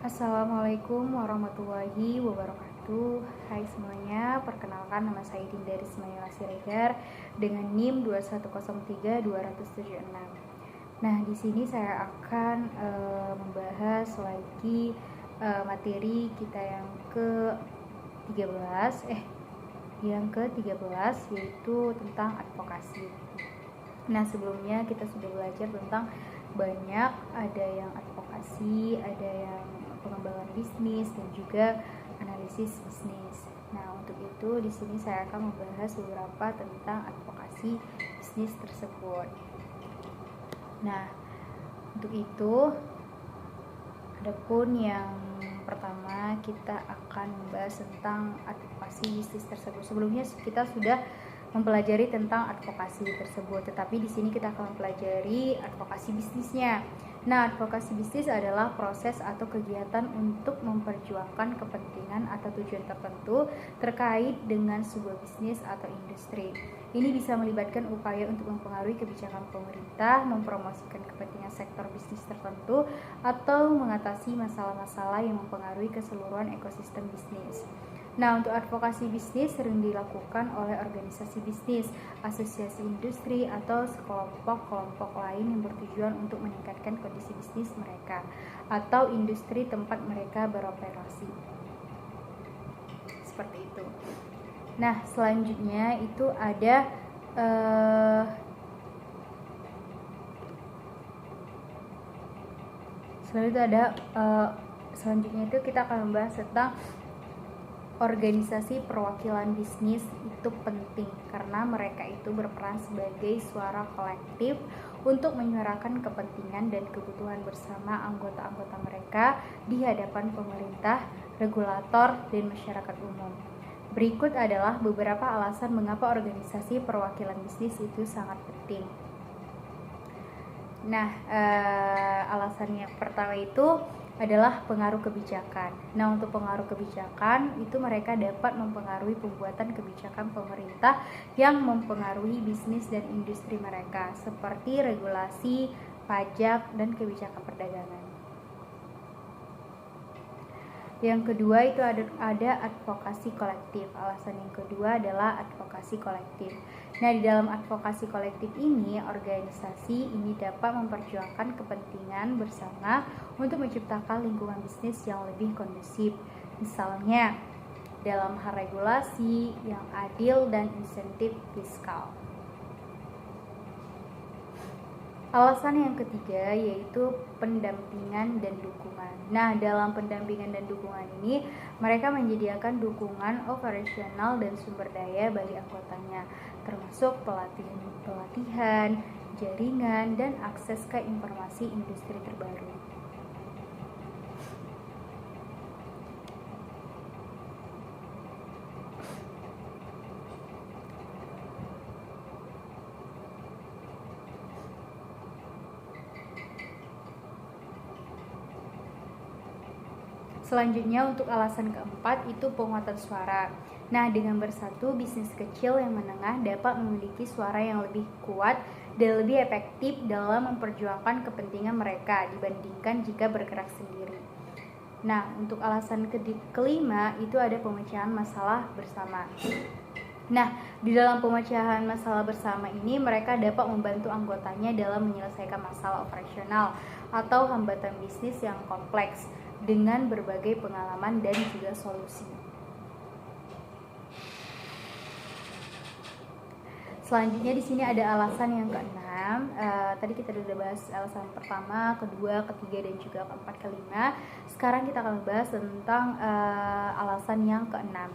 Assalamualaikum warahmatullahi wabarakatuh. Hai semuanya, perkenalkan nama saya Dinda Rismaila Siregar dengan NIM 2103276. Nah, di sini saya akan membahas lagi materi kita yang ke-13 yaitu tentang advokasi. Nah, sebelumnya kita sudah belajar tentang banyak, ada yang advokasi, ada yang pengembangan bisnis dan juga analisis bisnis. Nah, untuk itu di sini saya akan membahas beberapa tentang advokasi bisnis tersebut. Nah, untuk itu adapun yang pertama kita akan membahas tentang advokasi bisnis tersebut. Sebelumnya kita sudah mempelajari tentang advokasi tersebut, tetapi di sini kita akan mempelajari advokasi bisnisnya. Nah, advokasi bisnis adalah proses atau kegiatan untuk memperjuangkan kepentingan atau tujuan tertentu terkait dengan sebuah bisnis atau industri. Ini bisa melibatkan upaya untuk mempengaruhi kebijakan pemerintah, mempromosikan kepentingan sektor bisnis tertentu, atau mengatasi masalah-masalah yang mempengaruhi keseluruhan ekosistem bisnis. Nah, untuk advokasi bisnis sering dilakukan oleh organisasi bisnis, asosiasi industri, atau sekelompok-kelompok lain yang bertujuan untuk meningkatkan kondisi bisnis mereka atau industri tempat mereka beroperasi. Seperti itu. Nah, selanjutnya itu ada selanjutnya itu kita akan membahas tentang organisasi perwakilan bisnis. Itu penting karena mereka itu berperan sebagai suara kolektif untuk menyuarakan kepentingan dan kebutuhan bersama anggota-anggota mereka di hadapan pemerintah, regulator, dan masyarakat umum. Berikut adalah beberapa alasan mengapa organisasi perwakilan bisnis itu sangat penting. Nah, alasan yang pertama itu adalah pengaruh kebijakan. Nah, untuk pengaruh kebijakan itu mereka dapat mempengaruhi pembuatan kebijakan pemerintah yang mempengaruhi bisnis dan industri mereka, seperti regulasi, pajak, dan kebijakan perdagangan. Yang kedua itu ada advokasi kolektif. Alasan yang kedua adalah advokasi kolektif. Nah, di dalam advokasi kolektif ini, organisasi ini dapat memperjuangkan kepentingan bersama untuk menciptakan lingkungan bisnis yang lebih kondusif. Misalnya, dalam hal regulasi yang adil dan insentif fiskal. Alasan yang ketiga yaitu pendampingan dan dukungan. Nah, dalam pendampingan dan dukungan ini, mereka menyediakan dukungan operasional dan sumber daya bagi anggotanya, termasuk pelatihan, jaringan, dan akses ke informasi industri terbaru. Selanjutnya untuk alasan keempat itu penguatan suara. Nah, dengan bersatu, bisnis kecil yang menengah dapat memiliki suara yang lebih kuat dan lebih efektif dalam memperjuangkan kepentingan mereka dibandingkan jika bergerak sendiri. Nah, untuk alasan kelima itu ada pemecahan masalah bersama. Nah, di dalam pemecahan masalah bersama ini mereka dapat membantu anggotanya dalam menyelesaikan masalah operasional atau hambatan bisnis yang kompleks dengan berbagai pengalaman dan juga solusi. Selanjutnya di sini ada alasan yang keenam. Tadi kita sudah bahas alasan pertama, kedua, ketiga, dan juga keempat, kelima. Sekarang kita akan bahas tentang alasan yang keenam.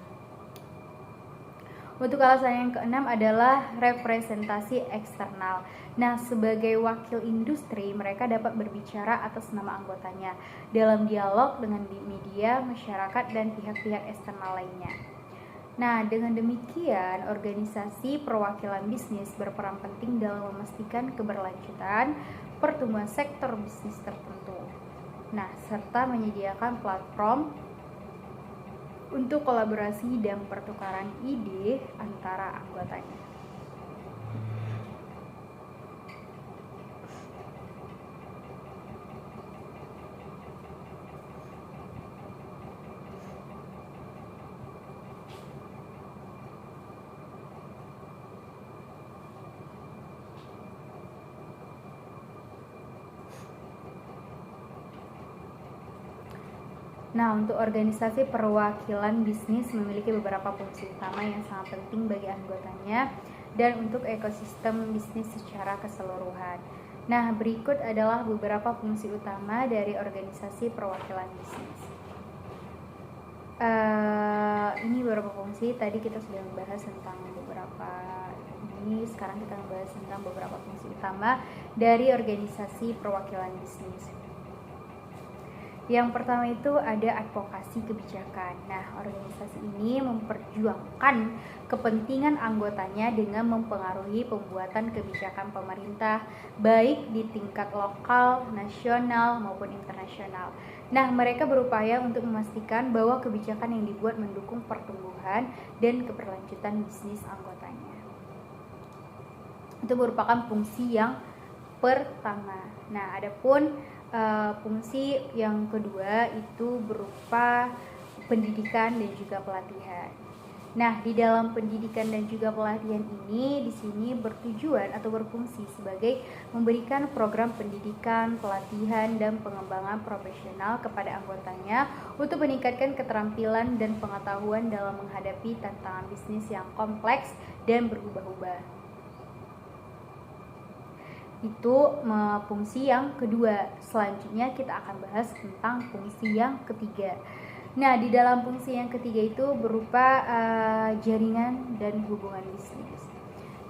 Untuk alasan yang keenam adalah representasi eksternal. Nah, sebagai wakil industri, mereka dapat berbicara atas nama anggotanya dalam dialog dengan media, masyarakat, dan pihak-pihak eksternal lainnya. Nah, dengan demikian, organisasi perwakilan bisnis berperan penting dalam memastikan keberlanjutan pertumbuhan sektor bisnis tertentu. Nah, serta menyediakan platform untuk kolaborasi dan pertukaran ide antara anggotanya. Nah, untuk organisasi perwakilan bisnis memiliki beberapa fungsi utama yang sangat penting bagi anggotanya dan untuk ekosistem bisnis secara keseluruhan. Nah, berikut adalah beberapa fungsi utama dari organisasi perwakilan bisnis. Ini beberapa fungsi. Tadi kita sudah membahas tentang beberapa ini. Sekarang kita membahas tentang beberapa fungsi utama dari organisasi perwakilan bisnis. Yang pertama itu ada advokasi kebijakan. Nah, organisasi ini memperjuangkan kepentingan anggotanya dengan mempengaruhi pembuatan kebijakan pemerintah, baik di tingkat lokal, nasional, maupun internasional. Nah, mereka berupaya untuk memastikan bahwa kebijakan yang dibuat mendukung pertumbuhan dan keberlanjutan bisnis anggotanya. Itu merupakan fungsi yang pertama. Nah, adapun fungsi yang kedua itu berupa pendidikan dan juga pelatihan. Nah, di dalam pendidikan dan juga pelatihan ini di sini bertujuan atau berfungsi sebagai memberikan program pendidikan, pelatihan dan pengembangan profesional kepada anggotanya untuk meningkatkan keterampilan dan pengetahuan dalam menghadapi tantangan bisnis yang kompleks dan berubah-ubah. Itu fungsi yang kedua. Selanjutnya kita akan bahas tentang fungsi yang ketiga. Nah, di dalam fungsi yang ketiga itu berupa jaringan dan hubungan bisnis.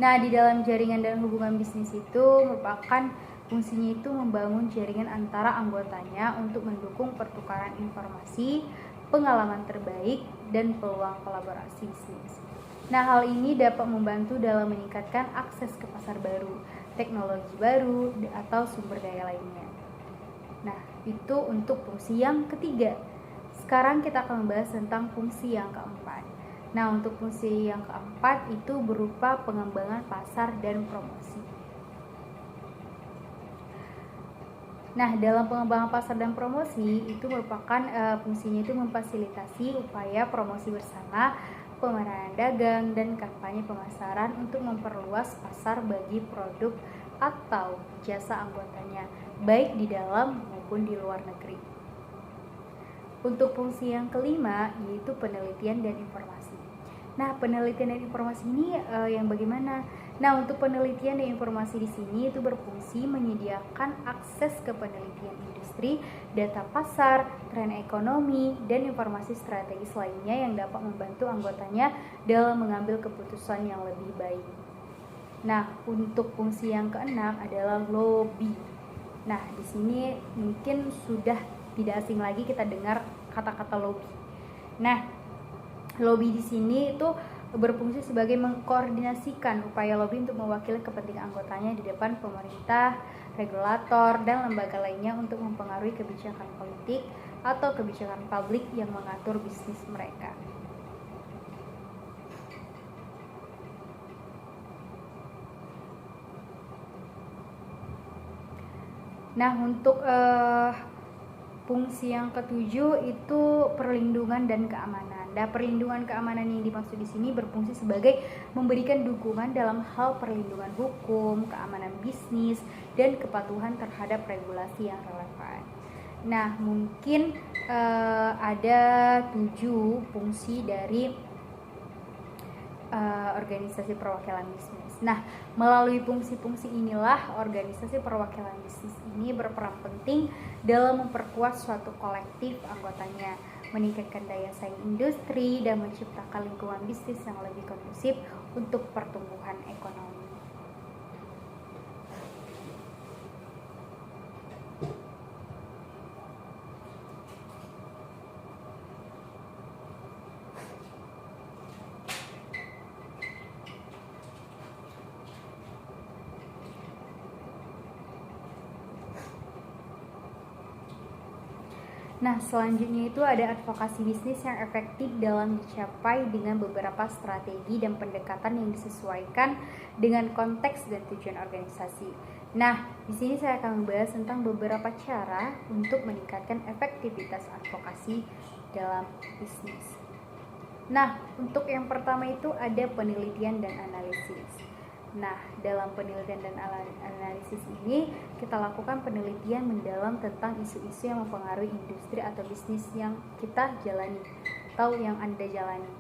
Nah, di dalam jaringan dan hubungan bisnis itu merupakan fungsinya itu membangun jaringan antara anggotanya untuk mendukung pertukaran informasi, pengalaman terbaik, dan peluang kolaborasi bisnis. Nah, hal ini dapat membantu dalam meningkatkan akses ke pasar baru, teknologi baru, atau sumber daya lainnya. Nah, itu untuk fungsi yang ketiga. Sekarang kita akan membahas tentang fungsi yang keempat. Nah, untuk fungsi yang keempat itu berupa pengembangan pasar dan promosi. Nah, dalam pengembangan pasar dan promosi itu merupakan fungsinya itu memfasilitasi upaya promosi bersama, pemeranan dagang, dan kampanye pemasaran untuk memperluas pasar bagi produk atau jasa anggotanya, baik di dalam maupun di luar negeri. Untuk fungsi yang kelima yaitu penelitian dan informasi. Nah, penelitian dan informasi ini yang bagaimana? Nah, untuk penelitian dan informasi di sini itu berfungsi menyediakan akses ke penelitian industri, data pasar, tren ekonomi, dan informasi strategis lainnya yang dapat membantu anggotanya dalam mengambil keputusan yang lebih baik. Nah, untuk fungsi yang keenam adalah lobby. Nah, di sini mungkin sudah tidak asing lagi kita dengar kata-kata lobby. Nah, lobby di sini itu berfungsi sebagai mengkoordinasikan upaya lobby untuk mewakili kepentingan anggotanya di depan pemerintah, regulator, dan lembaga lainnya untuk mempengaruhi kebijakan politik atau kebijakan publik yang mengatur bisnis mereka. Nah, untuk fungsi yang ketujuh itu perlindungan dan keamanan. Nah, perlindungan keamanan yang dimaksud di sini berfungsi sebagai memberikan dukungan dalam hal perlindungan hukum, keamanan bisnis, dan kepatuhan terhadap regulasi yang relevan. Nah, mungkin ada 7 fungsi dari organisasi perwakilan bisnis. Nah, melalui fungsi-fungsi inilah organisasi perwakilan bisnis ini berperan penting dalam memperkuat suatu kolektif anggotanya, meningkatkan daya saing industri, dan menciptakan lingkungan bisnis yang lebih kondusif untuk pertumbuhan ekonomi. Nah, selanjutnya itu ada advokasi bisnis yang efektif dalam dicapai dengan beberapa strategi dan pendekatan yang disesuaikan dengan konteks dan tujuan organisasi. Nah, di sini saya akan membahas tentang beberapa cara untuk meningkatkan efektivitas advokasi dalam bisnis. Nah, untuk yang pertama itu ada penelitian dan analisis. Nah, dalam penelitian dan analisis ini, kita lakukan penelitian mendalam tentang isu-isu yang mempengaruhi industri atau bisnis yang kita jalani atau yang Anda jalani.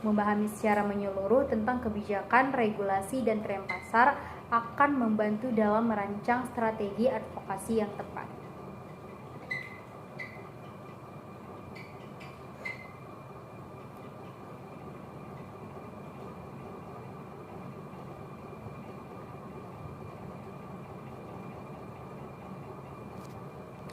Memahami secara menyeluruh tentang kebijakan, regulasi, dan tren pasar akan membantu dalam merancang strategi advokasi yang tepat.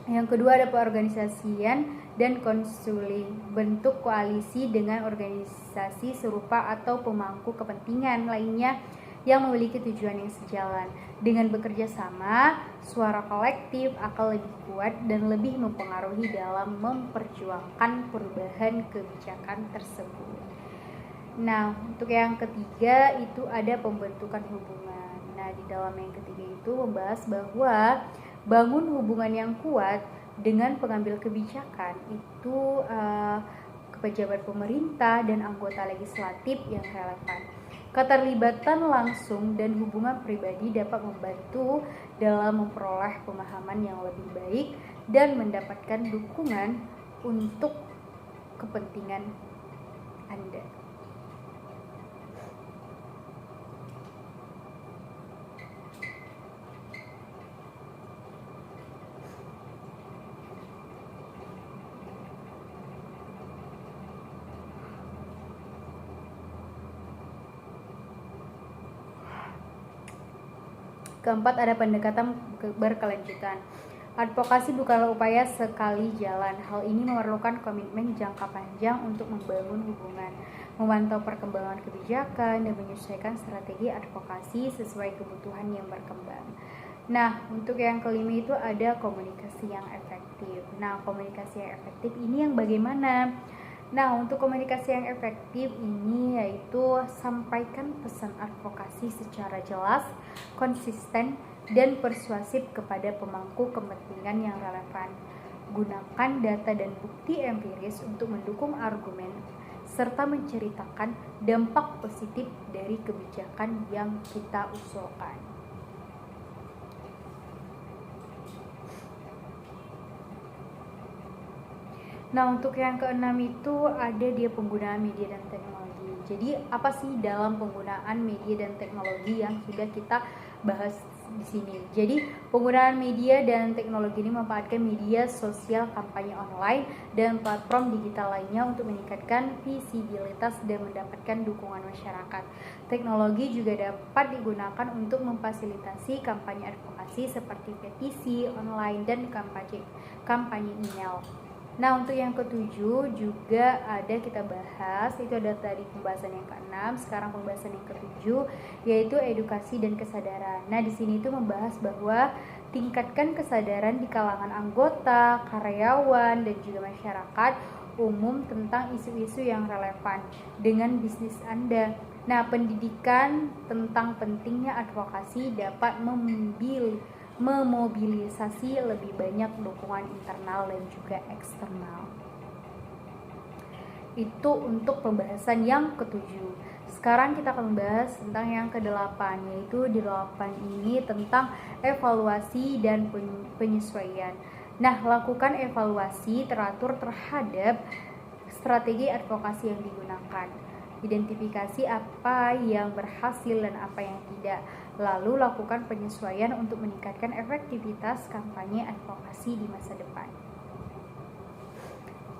Yang kedua ada perorganisasian dan konseling, bentuk koalisi dengan organisasi serupa atau pemangku kepentingan lainnya yang memiliki tujuan yang sejalan. Dengan bekerja sama, suara kolektif akan lebih kuat dan lebih mempengaruhi dalam memperjuangkan perubahan kebijakan tersebut. Nah, untuk yang ketiga itu ada pembentukan hubungan. Nah, di dalam yang ketiga itu membahas bahwa bangun hubungan yang kuat dengan pengambil kebijakan itu pejabat pemerintah dan anggota legislatif yang relevan. Keterlibatan langsung dan hubungan pribadi dapat membantu dalam memperoleh pemahaman yang lebih baik dan mendapatkan dukungan untuk kepentingan Anda. Keempat, ada pendekatan berkelanjutan. Advokasi bukanlah upaya sekali jalan. Hal ini memerlukan komitmen jangka panjang untuk membangun hubungan, memantau perkembangan kebijakan, dan menyesuaikan strategi advokasi sesuai kebutuhan yang berkembang. Nah, untuk yang kelima itu ada komunikasi yang efektif. Nah, komunikasi yang efektif ini yang bagaimana? Nah, untuk komunikasi yang efektif ini yaitu sampaikan pesan advokasi secara jelas, konsisten, dan persuasif kepada pemangku kepentingan yang relevan. Gunakan data dan bukti empiris untuk mendukung argumen, serta menceritakan dampak positif dari kebijakan yang kita usulkan. Nah, untuk yang keenam itu ada dia penggunaan media dan teknologi. Jadi, apa sih dalam penggunaan media dan teknologi yang sudah kita bahas di sini? Jadi, penggunaan media dan teknologi ini memanfaatkan media sosial, kampanye online, dan platform digital lainnya untuk meningkatkan visibilitas dan mendapatkan dukungan masyarakat. Teknologi juga dapat digunakan untuk memfasilitasi kampanye advokasi seperti petisi online dan kampanye email. Nah, untuk yang ketujuh juga ada kita bahas, itu ada tadi pembahasan yang keenam, sekarang pembahasan yang ketujuh yaitu edukasi dan kesadaran. Nah, di sini itu membahas bahwa tingkatkan kesadaran di kalangan anggota, karyawan, dan juga masyarakat umum tentang isu-isu yang relevan dengan bisnis Anda. Nah, pendidikan tentang pentingnya advokasi dapat memobilisasi lebih banyak dukungan internal dan juga eksternal. Itu untuk pembahasan yang ketujuh. Sekarang kita akan membahas tentang yang kedelapan, yaitu di 8 ini tentang evaluasi dan penyesuaian. Nah, lakukan evaluasi teratur terhadap strategi advokasi yang digunakan. Identifikasi apa yang berhasil dan apa yang tidak. Lalu lakukan penyesuaian untuk meningkatkan efektivitas kampanye advokasi di masa depan.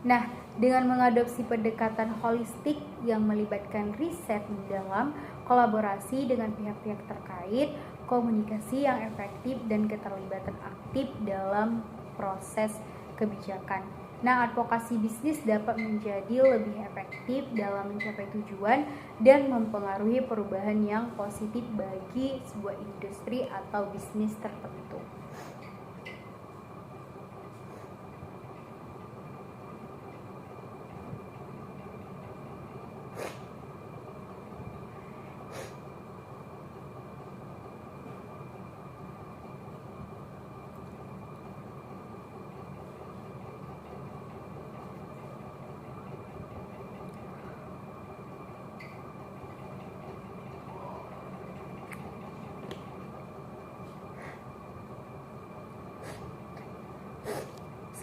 Nah, dengan mengadopsi pendekatan holistik yang melibatkan riset mendalam, kolaborasi dengan pihak-pihak terkait, komunikasi yang efektif, dan keterlibatan aktif dalam proses kebijakan. Nah, advokasi bisnis dapat menjadi lebih efektif dalam mencapai tujuan dan mempengaruhi perubahan yang positif bagi sebuah industri atau bisnis tertentu.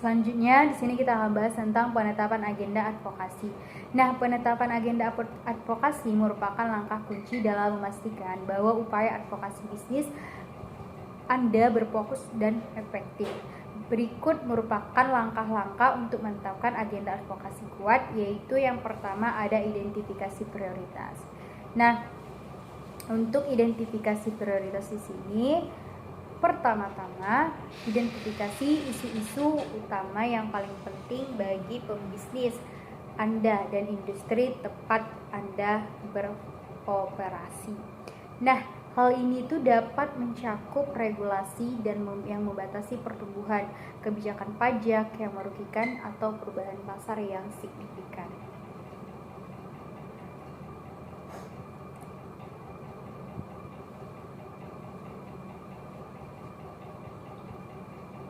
Selanjutnya di sini kita akan bahas tentang penetapan agenda advokasi. Nah, penetapan agenda advokasi merupakan langkah kunci dalam memastikan bahwa upaya advokasi bisnis Anda berfokus dan efektif. Berikut merupakan langkah-langkah untuk menetapkan agenda advokasi kuat, yaitu yang pertama ada identifikasi prioritas. Nah, untuk identifikasi prioritas di sini, pertama-tama, identifikasi isu-isu utama yang paling penting bagi pembisnis Anda dan industri tempat Anda beroperasi. Nah, hal ini itu dapat mencakup regulasi dan yang membatasi pertumbuhan, kebijakan pajak yang merugikan, atau perubahan pasar yang signifikan.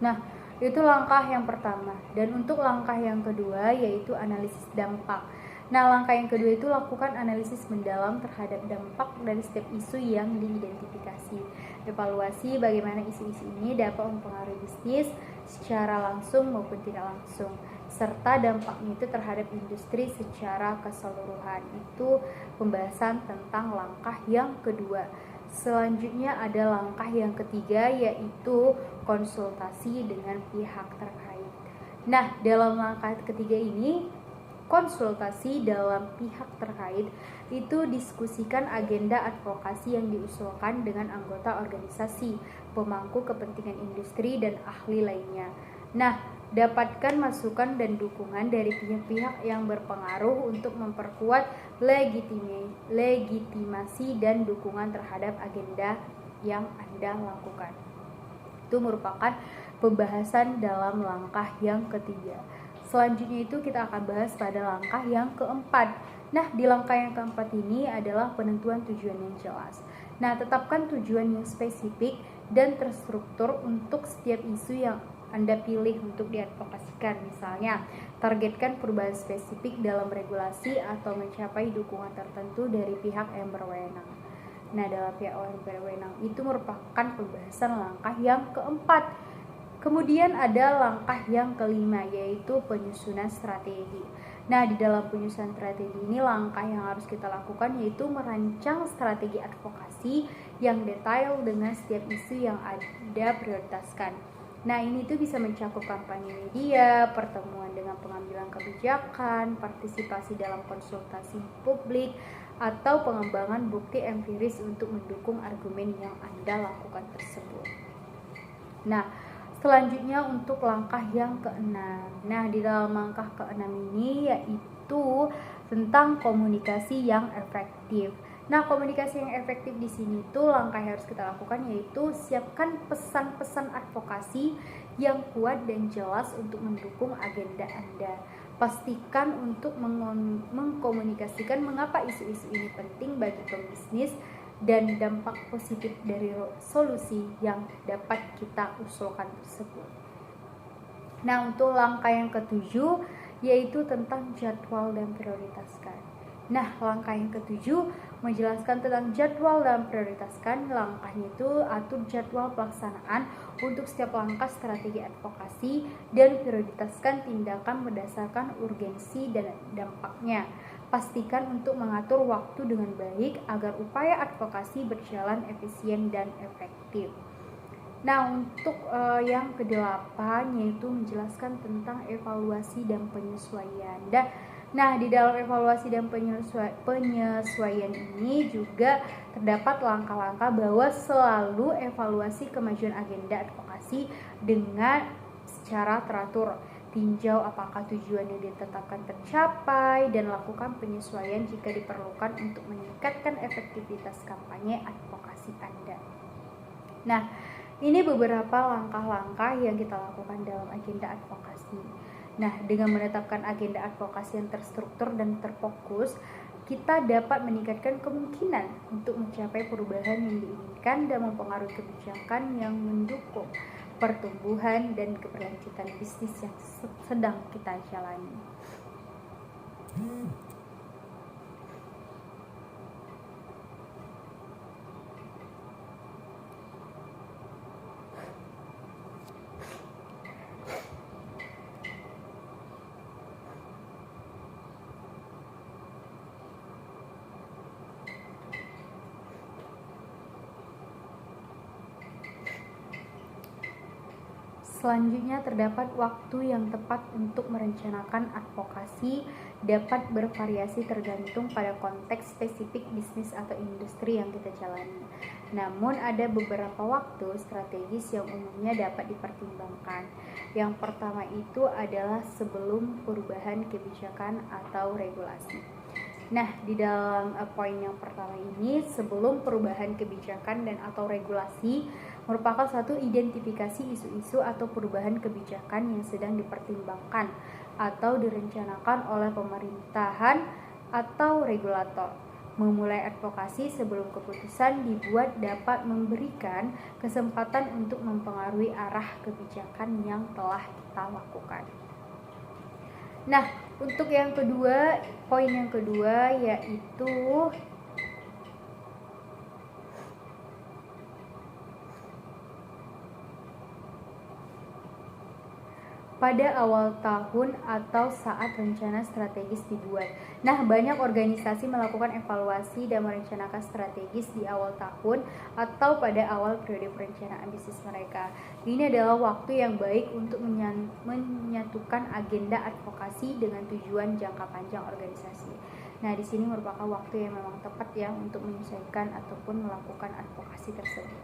Nah, itu langkah yang pertama. Dan untuk langkah yang kedua yaitu analisis dampak. Nah, langkah yang kedua itu lakukan analisis mendalam terhadap dampak dari setiap isu yang diidentifikasi. Evaluasi bagaimana isu-isu ini dapat mempengaruhi bisnis secara langsung maupun tidak langsung, serta dampaknya itu terhadap industri secara keseluruhan. Itu pembahasan tentang langkah yang kedua. Selanjutnya ada langkah yang ketiga yaitu konsultasi dengan pihak terkait. Nah, dalam langkah ketiga ini, konsultasi dalam pihak terkait itu diskusikan agenda advokasi yang diusulkan dengan anggota organisasi, pemangku kepentingan industri, dan ahli lainnya. Nah, dapatkan masukan dan dukungan dari pihak-pihak yang berpengaruh untuk memperkuat legitimasi dan dukungan terhadap agenda yang Anda lakukan. Itu merupakan pembahasan dalam langkah yang ketiga. Selanjutnya itu kita akan bahas pada langkah yang keempat. Nah, di langkah yang keempat ini adalah penentuan tujuan yang jelas. Nah, tetapkan tujuan yang spesifik dan terstruktur untuk setiap isu yang Anda pilih untuk diadvokasikan. Misalnya, targetkan perubahan spesifik dalam regulasi atau mencapai dukungan tertentu dari pihak yang berwenang. Nah, dalam pihak yang berwenang itu merupakan pembahasan langkah yang keempat. Kemudian ada langkah yang kelima yaitu penyusunan strategi. Nah, di dalam penyusunan strategi ini langkah yang harus kita lakukan yaitu merancang strategi advokasi yang detail dengan setiap isu yang Anda prioritaskan. Nah, ini tuh bisa mencakup kampanye media, pertemuan dengan pengambilan kebijakan, partisipasi dalam konsultasi publik, atau pengembangan bukti empiris untuk mendukung argumen yang Anda lakukan tersebut. Nah, selanjutnya untuk langkah yang keenam. Nah, di dalam langkah keenam ini yaitu tentang komunikasi yang efektif. Nah, komunikasi yang efektif di sini tuh langkah yang harus kita lakukan yaitu siapkan pesan-pesan advokasi yang kuat dan jelas untuk mendukung agenda Anda. Pastikan untuk mengkomunikasikan mengapa isu-isu ini penting bagi pembisnis dan dampak positif dari solusi yang dapat kita usulkan tersebut. Nah, untuk langkah yang ketujuh yaitu tentang jadwal dan prioritaskan. Nah, langkah yang ketujuh menjelaskan tentang jadwal dan prioritaskan. Langkahnya itu atur jadwal pelaksanaan untuk setiap langkah strategi advokasi dan prioritaskan tindakan berdasarkan urgensi dan dampaknya. Pastikan untuk mengatur waktu dengan baik agar upaya advokasi berjalan efisien dan efektif. Nah, untuk yang kedelapan yaitu menjelaskan tentang evaluasi dan penyesuaian. Nah, di dalam evaluasi dan penyesuaian ini juga terdapat langkah-langkah bahwa selalu evaluasi kemajuan agenda advokasi dengan secara teratur. Tinjau apakah tujuan yang ditetapkan tercapai dan lakukan penyesuaian jika diperlukan untuk meningkatkan efektivitas kampanye advokasi Anda. Nah, ini beberapa langkah-langkah yang kita lakukan dalam agenda advokasi. Nah, dengan menetapkan agenda advokasi yang terstruktur dan terfokus, kita dapat meningkatkan kemungkinan untuk mencapai perubahan yang diinginkan dan mempengaruhi kebijakan yang mendukung pertumbuhan dan keberlanjutan bisnis yang sedang kita jalani. Selanjutnya, terdapat waktu yang tepat untuk merencanakan advokasi dapat bervariasi tergantung pada konteks spesifik bisnis atau industri yang kita jalani. Namun, ada beberapa waktu strategis yang umumnya dapat dipertimbangkan. Yang pertama itu adalah sebelum perubahan kebijakan atau regulasi. Nah, di dalam poin yang pertama ini, sebelum perubahan kebijakan dan atau regulasi merupakan suatu identifikasi isu-isu atau perubahan kebijakan yang sedang dipertimbangkan atau direncanakan oleh pemerintahan atau regulator. Memulai advokasi sebelum keputusan dibuat dapat memberikan kesempatan untuk mempengaruhi arah kebijakan yang telah kita lakukan. Nah, untuk yang kedua, poin yang kedua yaitu pada awal tahun atau saat rencana strategis dibuat. Nah, banyak organisasi melakukan evaluasi dan merencanakan strategis di awal tahun atau pada awal periode perencanaan bisnis mereka. Ini adalah waktu yang baik untuk menyatukan agenda advokasi dengan tujuan jangka panjang organisasi. Nah, di sini merupakan waktu yang memang tepat ya untuk menyesuaikan ataupun melakukan advokasi tersebut.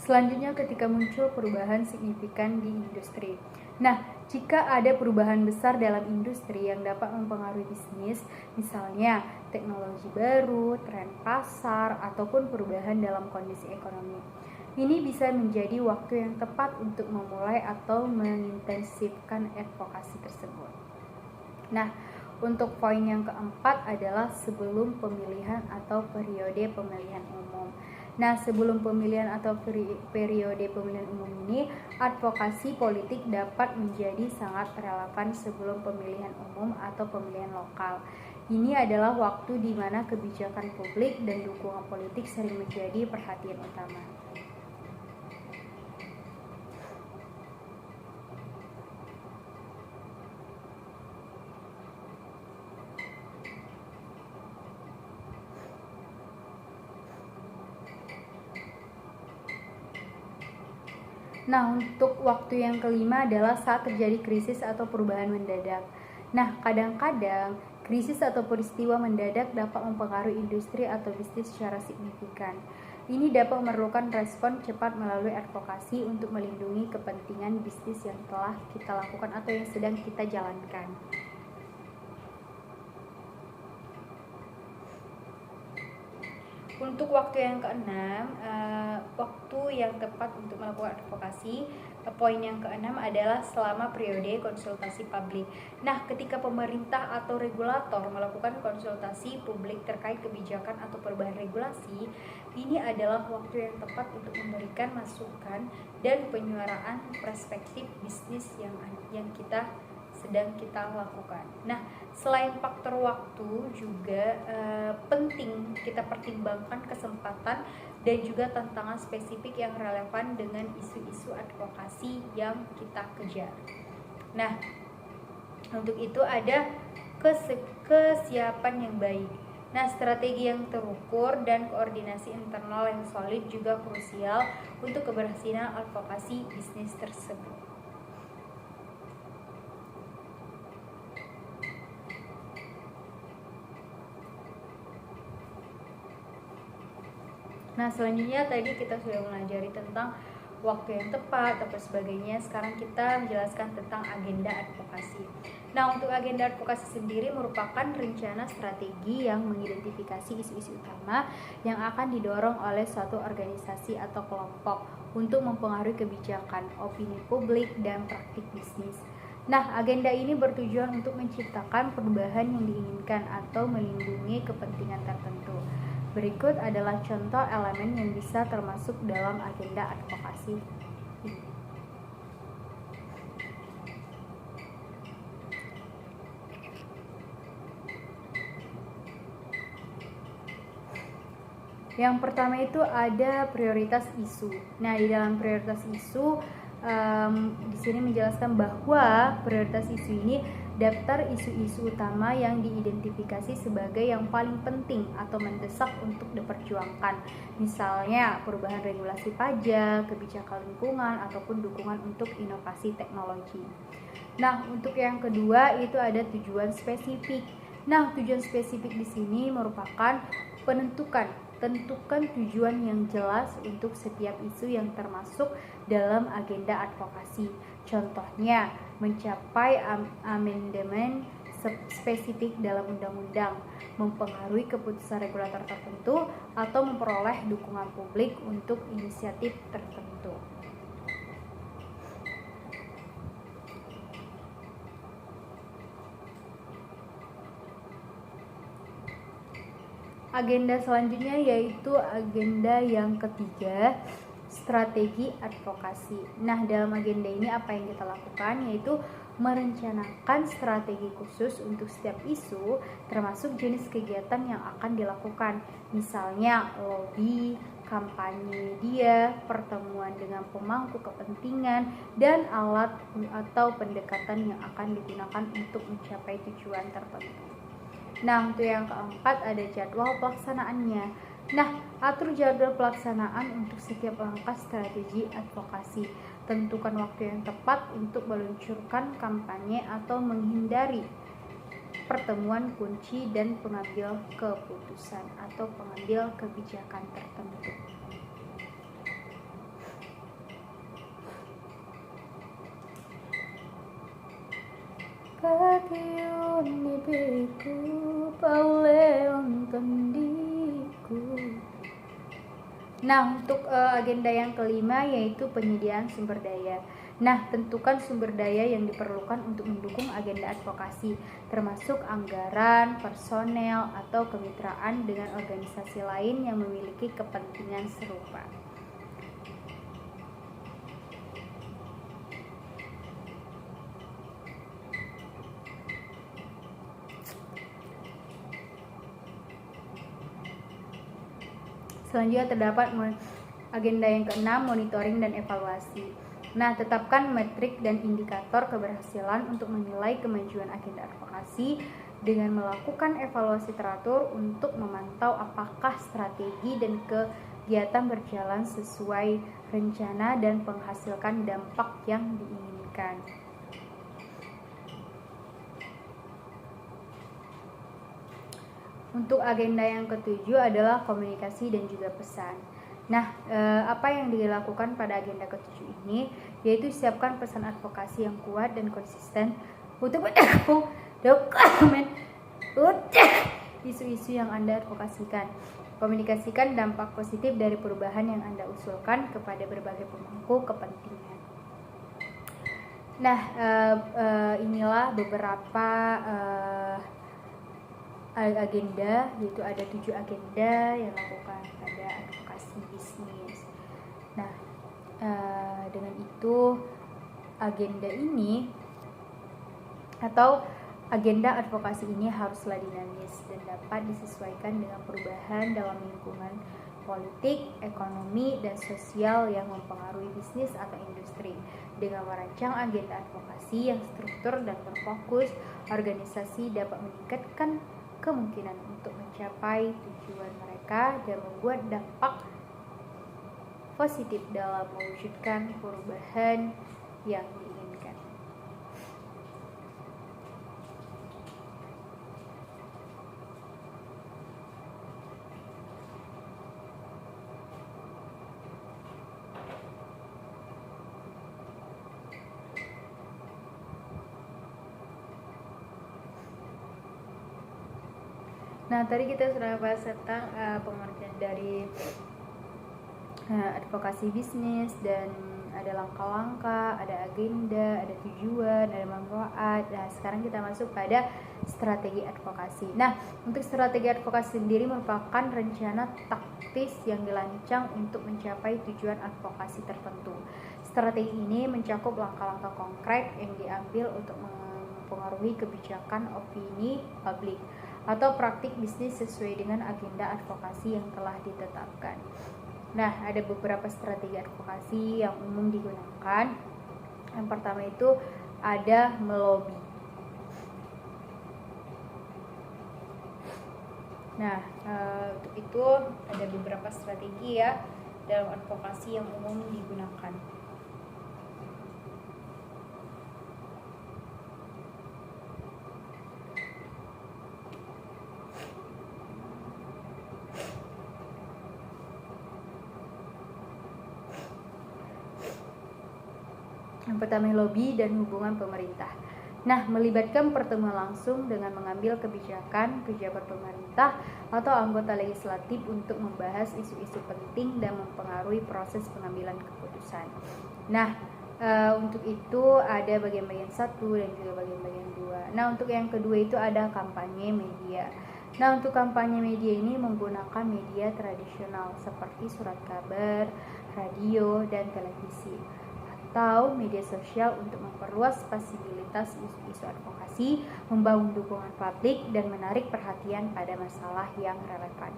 Selanjutnya, ketika muncul perubahan signifikan di industri. Nah, jika ada perubahan besar dalam industri yang dapat mempengaruhi bisnis, misalnya teknologi baru, tren pasar, ataupun perubahan dalam kondisi ekonomi, ini bisa menjadi waktu yang tepat untuk memulai atau mengintensifkan advokasi tersebut. Nah, untuk poin yang keempat adalah sebelum pemilihan atau periode pemilihan umum. Nah, sebelum pemilihan atau periode pemilihan umum ini, advokasi politik dapat menjadi sangat relevan sebelum pemilihan umum atau pemilihan lokal. Ini adalah waktu di mana kebijakan publik dan dukungan politik sering menjadi perhatian utama. Nah, untuk waktu yang kelima adalah saat terjadi krisis atau perubahan mendadak. Nah, kadang-kadang krisis atau peristiwa mendadak dapat mempengaruhi industri atau bisnis secara signifikan. Ini dapat memerlukan respon cepat melalui advokasi untuk melindungi kepentingan bisnis yang telah kita lakukan atau yang sedang kita jalankan. Untuk waktu yang keenam, waktu yang tepat untuk melakukan advokasi, poin yang keenam adalah selama periode konsultasi publik. Nah, ketika pemerintah atau regulator melakukan konsultasi publik terkait kebijakan atau perubahan regulasi, ini adalah waktu yang tepat untuk memberikan masukan dan penyuaraan perspektif bisnis yang sedang kita lakukan. Nah, selain faktor waktu juga penting kita pertimbangkan kesempatan dan juga tantangan spesifik yang relevan dengan isu-isu advokasi yang kita kejar. Nah, untuk itu ada kesiapan yang baik. Nah, strategi yang terukur dan koordinasi internal yang solid juga krusial untuk keberhasilan advokasi bisnis tersebut. Nah, selanjutnya tadi kita sudah mempelajari tentang waktu yang tepat atau sebagainya. Sekarang kita menjelaskan tentang agenda advokasi. Nah, untuk agenda advokasi sendiri merupakan rencana strategi yang mengidentifikasi isu-isu utama yang akan didorong oleh suatu organisasi atau kelompok untuk mempengaruhi kebijakan, opini publik, dan praktik bisnis. Nah, agenda ini bertujuan untuk menciptakan perubahan yang diinginkan atau melindungi kepentingan tertentu. Berikut adalah contoh elemen yang bisa termasuk dalam agenda advokasi. Yang pertama itu ada prioritas isu. Nah, di dalam prioritas isu di sini menjelaskan bahwa prioritas isu ini daftar isu-isu utama yang diidentifikasi sebagai yang paling penting atau mendesak untuk diperjuangkan. Misalnya perubahan regulasi pajak, kebijakan lingkungan, ataupun dukungan untuk inovasi teknologi. Nah, untuk yang kedua itu ada tujuan spesifik. Nah, tujuan spesifik di sini merupakan tentukan tujuan yang jelas untuk setiap isu yang termasuk dalam agenda advokasi. Contohnya, mencapai amandemen spesifik dalam undang-undang, mempengaruhi keputusan regulator tertentu, atau memperoleh dukungan publik untuk inisiatif tertentu. Agenda selanjutnya yaitu agenda yang ketiga, strategi advokasi. Nah, dalam agenda ini apa yang kita lakukan yaitu merencanakan strategi khusus untuk setiap isu, termasuk jenis kegiatan yang akan dilakukan. Misalnya lobby, kampanye media, pertemuan dengan pemangku kepentingan, dan alat atau pendekatan yang akan digunakan untuk mencapai tujuan tertentu. Nah, untuk yang keempat ada jadwal pelaksanaannya. Nah, atur jadwal pelaksanaan untuk setiap langkah strategi advokasi. Tentukan waktu yang tepat untuk meluncurkan kampanye atau menghindari pertemuan kunci dan pengambil keputusan atau pengambil kebijakan tertentu. Patiun nibiku pauleon tendiku. Nah, untuk agenda yang kelima yaitu penyediaan sumber daya. Nah, tentukan sumber daya yang diperlukan untuk mendukung agenda advokasi, termasuk anggaran, personel, atau kemitraan dengan organisasi lain yang memiliki kepentingan serupa. Selanjutnya terdapat agenda yang keenam, monitoring dan evaluasi. Nah, tetapkan metrik dan indikator keberhasilan untuk menilai kemajuan agenda advokasi dengan melakukan evaluasi teratur untuk memantau apakah strategi dan kegiatan berjalan sesuai rencana dan menghasilkan dampak yang diinginkan. Untuk agenda yang ketujuh adalah komunikasi dan juga pesan. Nah, apa yang dilakukan pada agenda ketujuh ini yaitu siapkan pesan advokasi yang kuat dan konsisten untuk mendukung dokumen isu-isu yang Anda advokasikan. Komunikasikan dampak positif dari perubahan yang Anda usulkan kepada berbagai pemangku kepentingan. Nah, inilah beberapa agenda, yaitu ada 7 agenda yang dilakukan pada advokasi bisnis. Nah, dengan itu agenda ini atau agenda advokasi ini haruslah dinamis dan dapat disesuaikan dengan perubahan dalam lingkungan politik, ekonomi, dan sosial yang mempengaruhi bisnis atau industri. Dengan merancang agenda advokasi yang struktur dan terfokus, organisasi dapat meningkatkan kemungkinan untuk mencapai tujuan mereka dan membuat dampak positif dalam mewujudkan perubahan yang diinginkan. Nah, tadi kita sudah bahas tentang pengertian dari advokasi bisnis, dan ada langkah-langkah, ada agenda, ada tujuan, ada manfaat. Nah, sekarang kita masuk pada strategi advokasi. Nah, untuk strategi advokasi sendiri merupakan rencana taktis yang dirancang untuk mencapai tujuan advokasi tertentu. Strategi ini mencakup langkah-langkah konkret yang diambil untuk mempengaruhi kebijakan opini publik atau praktik bisnis sesuai dengan agenda advokasi yang telah ditetapkan. Nah, ada beberapa strategi advokasi yang umum digunakan. Yang pertama itu ada melobi. Nah, untuk itu ada beberapa strategi ya dalam advokasi yang umum digunakan. Yang pertama, lobby dan hubungan pemerintah. Nah, melibatkan pertemuan langsung dengan mengambil kebijakan pejabat pemerintah atau anggota legislatif untuk membahas isu-isu penting dan mempengaruhi proses pengambilan keputusan. Nah, untuk itu ada bagian-bagian 1 dan juga bagian-bagian 2. Nah, untuk yang kedua itu ada kampanye media. Nah, untuk kampanye media ini menggunakan media tradisional seperti surat kabar, radio, dan televisi, atau media sosial untuk memperluas visibilitas isu-isu advokasi, membangun dukungan publik, dan menarik perhatian pada masalah yang relevan.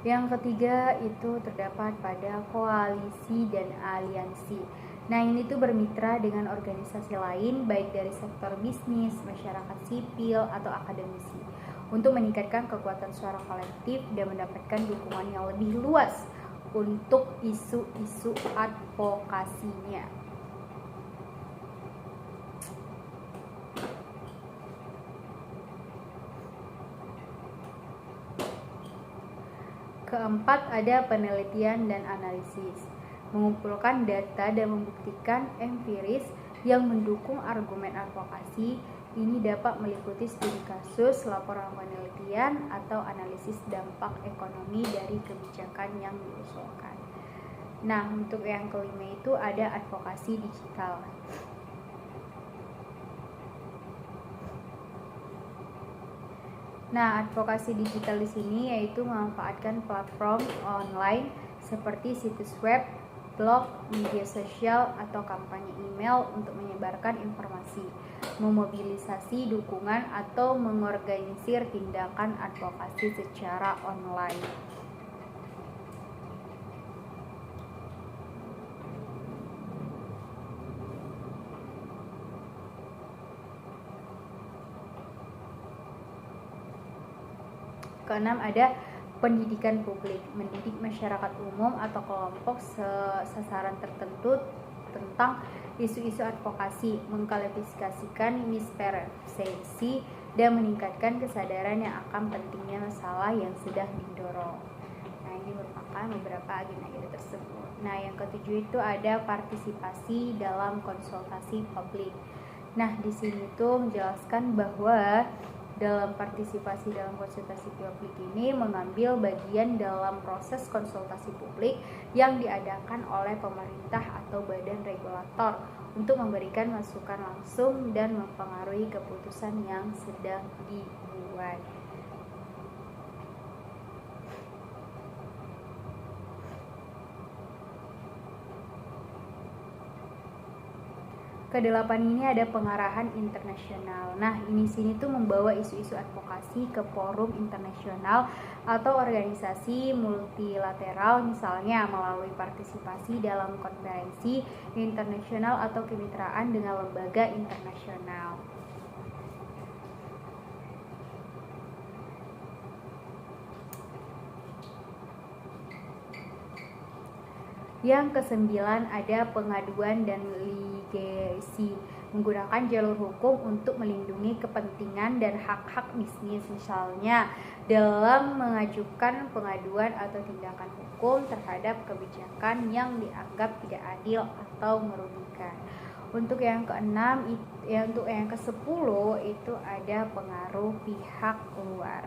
Yang ketiga itu terdapat pada koalisi dan aliansi. Nah, ini tuh bermitra dengan organisasi lain baik dari sektor bisnis, masyarakat sipil, atau akademisi untuk meningkatkan kekuatan suara kolektif dan mendapatkan dukungan yang lebih luas untuk isu-isu advokasinya. Keempat, ada penelitian dan analisis, mengumpulkan data dan membuktikan empiris yang mendukung argumen advokasi. Ini dapat meliputi studi kasus, laporan penelitian, atau analisis dampak ekonomi dari kebijakan yang diusulkan. Nah, untuk yang kelima itu ada advokasi digital. Nah, advokasi digital di sini yaitu memanfaatkan platform online seperti situs web, blog, media sosial, atau kampanye email untuk menyebarkan informasi, memobilisasi dukungan, atau mengorganisir tindakan advokasi secara online. Keenam, ada pendidikan publik, mendidik masyarakat umum atau kelompok sasaran tertentu tentang isu-isu advokasi, mengklarifikasikan mispersepsi, dan meningkatkan kesadaran yang akan pentingnya masalah yang sedang didorong. Nah, ini merupakan beberapa agenda-agenda tersebut. Nah, yang ketujuh itu ada partisipasi dalam konsultasi publik. Nah, di sini tuh menjelaskan bahwa dalam partisipasi dalam konsultasi publik ini mengambil bagian dalam proses konsultasi publik yang diadakan oleh pemerintah atau badan regulator untuk memberikan masukan langsung dan mempengaruhi keputusan yang sedang dibuat. Kedelapan ini ada pengarahan internasional. Nah, ini sini tuh membawa isu-isu advokasi ke forum internasional atau organisasi multilateral, misalnya melalui partisipasi dalam konferensi internasional atau kemitraan dengan lembaga internasional. Yang kesembilan ada pengaduan dan litigasi, menggunakan jalur hukum untuk melindungi kepentingan dan hak-hak bisnis, misalnya dalam mengajukan pengaduan atau tindakan hukum terhadap kebijakan yang dianggap tidak adil atau merugikan. Untuk yang keenam, untuk yang ke-10 itu ada pengaruh pihak luar.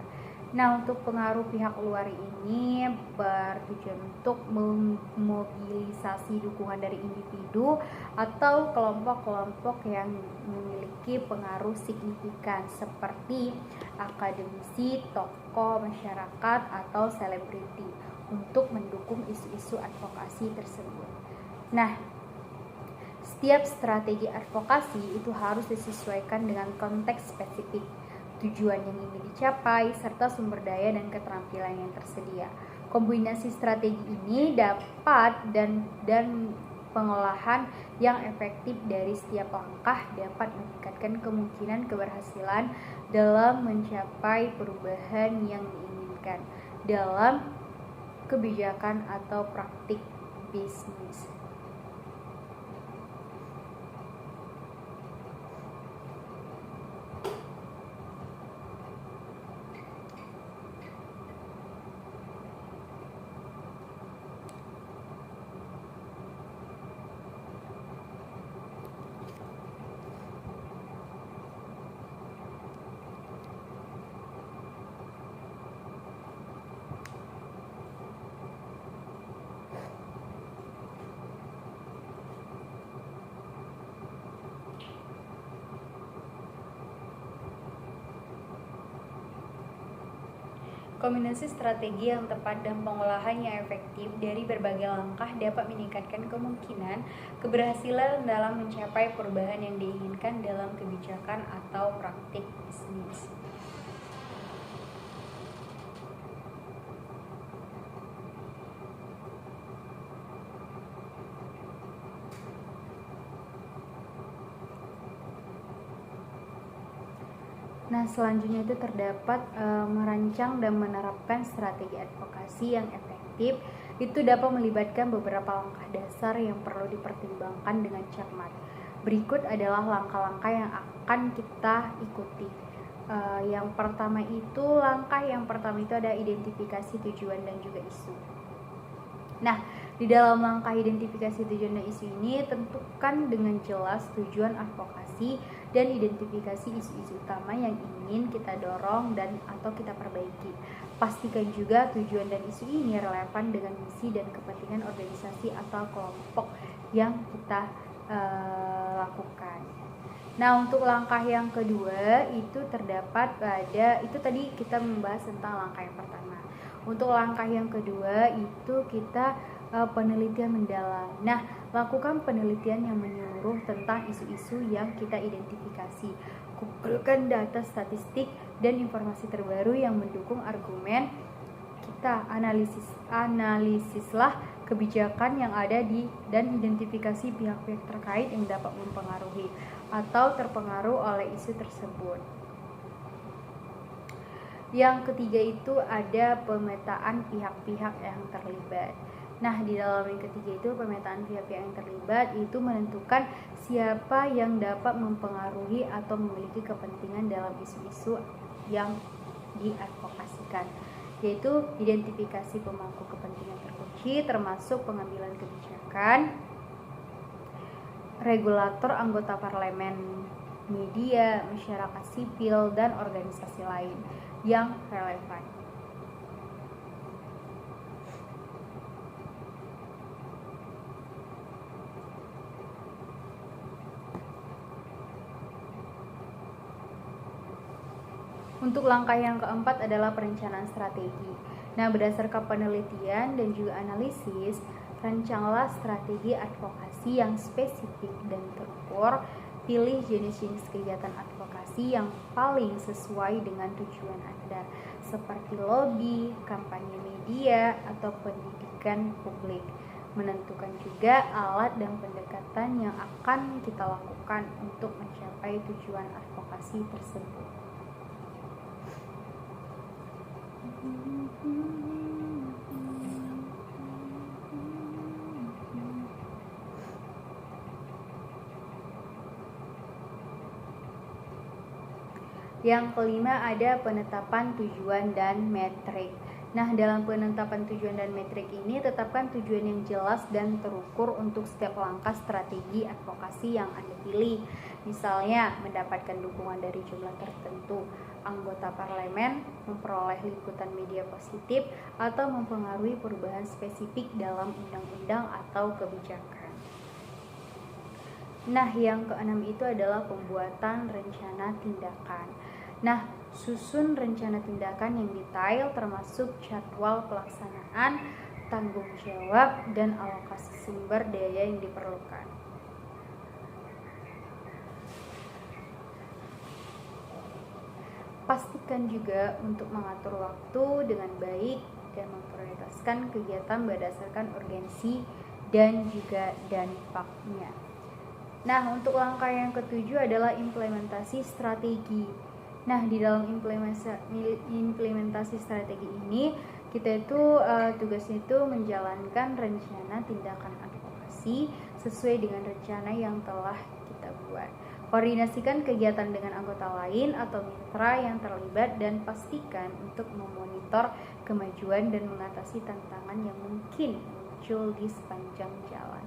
Nah, untuk pengaruh pihak luar ini bertujuan untuk memobilisasi dukungan dari individu atau kelompok-kelompok yang memiliki pengaruh signifikan seperti akademisi, tokoh masyarakat, atau selebriti untuk mendukung isu-isu advokasi tersebut. Nah, setiap strategi advokasi itu harus disesuaikan dengan konteks spesifik. tujuan yang ingin dicapai, serta sumber daya dan keterampilan yang tersedia. Kombinasi strategi ini dapat dan pengolahan yang efektif dari setiap langkah dapat meningkatkan kemungkinan keberhasilan dalam mencapai perubahan yang diinginkan dalam kebijakan atau praktik bisnis. Kombinasi strategi yang tepat dan pengolahan yang efektif dari berbagai langkah dapat meningkatkan kemungkinan keberhasilan dalam mencapai perubahan yang diinginkan dalam kebijakan atau praktik bisnis. Nah, selanjutnya itu terdapat merancang dan menerapkan strategi advokasi yang efektif. Itu dapat melibatkan beberapa langkah dasar yang perlu dipertimbangkan dengan cermat. Berikut adalah langkah-langkah yang akan kita ikuti. Langkah yang pertama itu ada identifikasi tujuan dan juga isu. Nah, di dalam langkah identifikasi tujuan dan isu ini, tentukan dengan jelas tujuan advokasi dan identifikasi isu-isu utama yang ingin kita dorong dan atau kita perbaiki. Pastikan juga tujuan dan isu ini relevan dengan misi dan kepentingan organisasi atau kelompok yang kita lakukan. Nah, untuk langkah yang kedua itu terdapat pada, itu tadi kita membahas tentang langkah yang pertama. Untuk langkah yang kedua itu kita penelitian mendalam. Nah, lakukan penelitian yang menyeluruh tentang isu-isu yang kita identifikasi. Kumpulkan data statistik dan informasi terbaru yang mendukung argumen kita. Analisislah kebijakan yang ada dan identifikasi pihak-pihak terkait yang dapat mempengaruhi atau terpengaruh oleh isu tersebut. Yang ketiga itu ada pemetaan pihak-pihak yang terlibat. Nah, di dalam yang ketiga itu pemetaan pihak-pihak yang terlibat itu menentukan siapa yang dapat mempengaruhi atau memiliki kepentingan dalam isu-isu yang diadvokasikan, yaitu identifikasi pemangku kepentingan terkunci termasuk pengambilan kebijakan, regulator, anggota parlemen, media, masyarakat sipil, dan organisasi lain yang relevan. Untuk langkah yang keempat adalah perencanaan strategi. Nah, berdasarkan penelitian dan juga analisis, rancanglah strategi advokasi yang spesifik dan terukur. Pilih jenis-jenis kegiatan advokasi yang paling sesuai dengan tujuan Anda, seperti lobby, kampanye media, atau pendidikan publik. Menentukan juga alat dan pendekatan yang akan kita lakukan untuk mencapai tujuan advokasi tersebut. Yang kelima ada penetapan tujuan dan metrik. Nah, dalam penetapan tujuan dan metrik ini, tetapkan tujuan yang jelas dan terukur untuk setiap langkah strategi advokasi yang Anda pilih. Misalnya, mendapatkan dukungan dari jumlah tertentu, anggota parlemen, memperoleh liputan media positif, atau mempengaruhi perubahan spesifik dalam undang-undang atau kebijakan. Nah, yang keenam itu adalah pembuatan rencana tindakan. Nah, susun rencana tindakan yang detail termasuk jadwal pelaksanaan, tanggung jawab, dan alokasi sumber daya yang diperlukan. Pastikan juga untuk mengatur waktu dengan baik dan memprioritaskan kegiatan berdasarkan urgensi dan juga dampaknya. Nah, untuk langkah yang ketujuh adalah implementasi strategi. Nah, di dalam implementasi strategi ini, kita itu tugasnya itu menjalankan rencana tindakan advokasi sesuai dengan rencana yang telah kita buat. Koordinasikan kegiatan dengan anggota lain atau mitra yang terlibat dan pastikan untuk memonitor kemajuan dan mengatasi tantangan yang mungkin muncul di sepanjang jalan.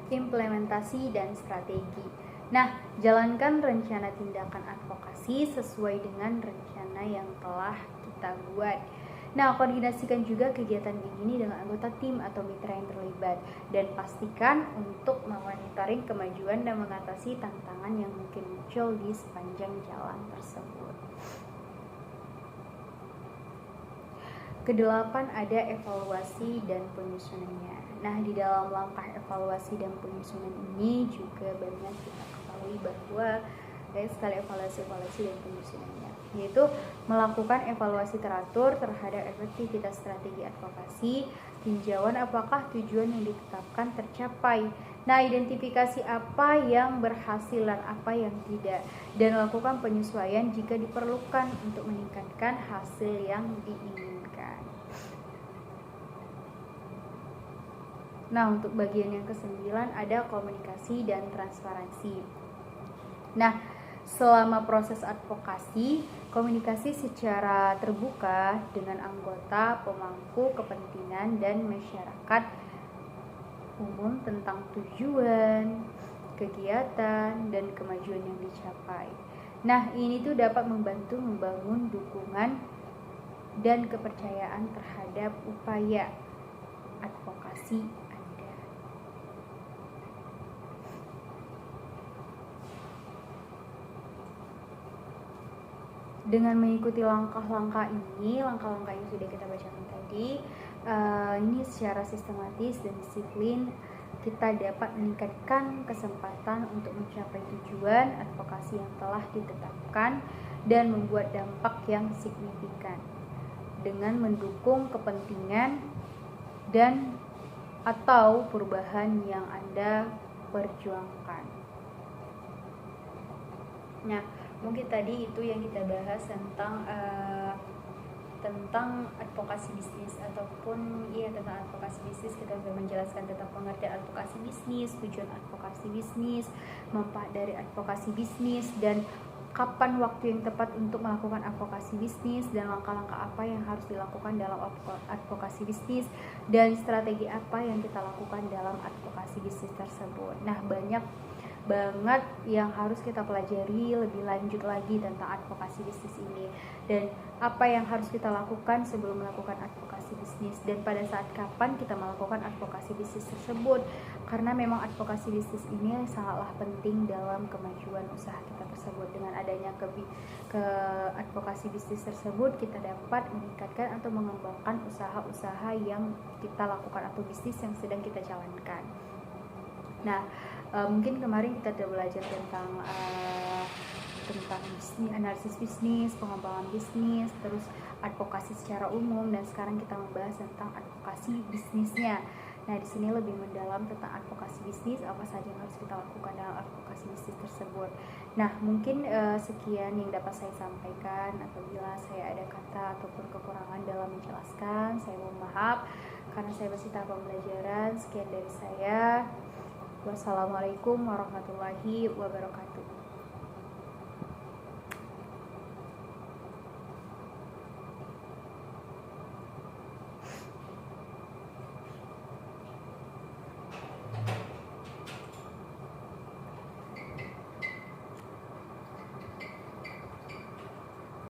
Implementasi dan strategi. Nah, jalankan rencana tindakan advokasi sesuai dengan rencana yang telah kita buat. Nah, koordinasikan juga kegiatan ini dengan anggota tim atau mitra yang terlibat dan pastikan untuk memonitoring kemajuan dan mengatasi tantangan yang mungkin muncul di sepanjang jalan tersebut. Kedelapan ada evaluasi dan penyusunannya. Nah, di dalam langkah evaluasi dan penyusunan ini juga banyak kita ketahui bahwa banyak sekali evaluasi dan penyusunannya, yaitu melakukan evaluasi teratur terhadap efektivitas strategi advokasi, tinjauan apakah tujuan yang ditetapkan tercapai. Nah, identifikasi apa yang berhasil dan apa yang tidak, dan lakukan penyesuaian jika diperlukan untuk meningkatkan hasil yang diinginkan. Nah, untuk bagian yang ke-9 ada komunikasi dan transparansi. Nah, selama proses advokasi, komunikasi secara terbuka dengan anggota, pemangku kepentingan, dan masyarakat umum tentang tujuan, kegiatan, dan kemajuan yang dicapai. Nah, ini tuh dapat membantu membangun dukungan dan kepercayaan terhadap upaya advokasi Anda. Dengan mengikuti langkah-langkah yang sudah kita bacakan tadi, ini secara sistematis dan disiplin kita dapat meningkatkan kesempatan untuk mencapai tujuan advokasi yang telah ditetapkan dan membuat dampak yang signifikan dengan mendukung kepentingan dan atau perubahan yang Anda perjuangkan. Nah, mungkin tadi itu yang kita bahas tentang advokasi bisnis ataupun tentang advokasi bisnis. Kita sudah menjelaskan tentang pengertian advokasi bisnis, tujuan advokasi bisnis, manfaat dari advokasi bisnis, dan kapan waktu yang tepat untuk melakukan advokasi bisnis, dan langkah-langkah apa yang harus dilakukan dalam advokasi bisnis, dan strategi apa yang kita lakukan dalam advokasi bisnis tersebut. Nah, banyak banget yang harus kita pelajari lebih lanjut lagi tentang advokasi bisnis ini, dan apa yang harus kita lakukan sebelum melakukan advokasi bisnis, dan pada saat kapan kita melakukan advokasi bisnis tersebut, karena memang advokasi bisnis ini sangatlah penting dalam kemajuan usaha kita tersebut. Dengan adanya ke advokasi bisnis tersebut, kita dapat meningkatkan atau mengembangkan usaha-usaha yang kita lakukan atau bisnis yang sedang kita jalankan. Nah, mungkin kemarin kita sudah belajar tentang bisnis, analisis bisnis, pengembangan bisnis, terus advokasi secara umum, dan sekarang kita membahas tentang advokasi bisnisnya. Nah, di sini lebih mendalam tentang advokasi bisnis, apa saja yang harus kita lakukan dalam advokasi bisnis tersebut. Nah, mungkin sekian yang dapat saya sampaikan. Apabila saya ada kata ataupun kekurangan dalam menjelaskan, saya mohon maaf karena saya masih tahap pembelajaran. Sekian dari saya. Wassalamualaikum warahmatullahi wabarakatuh.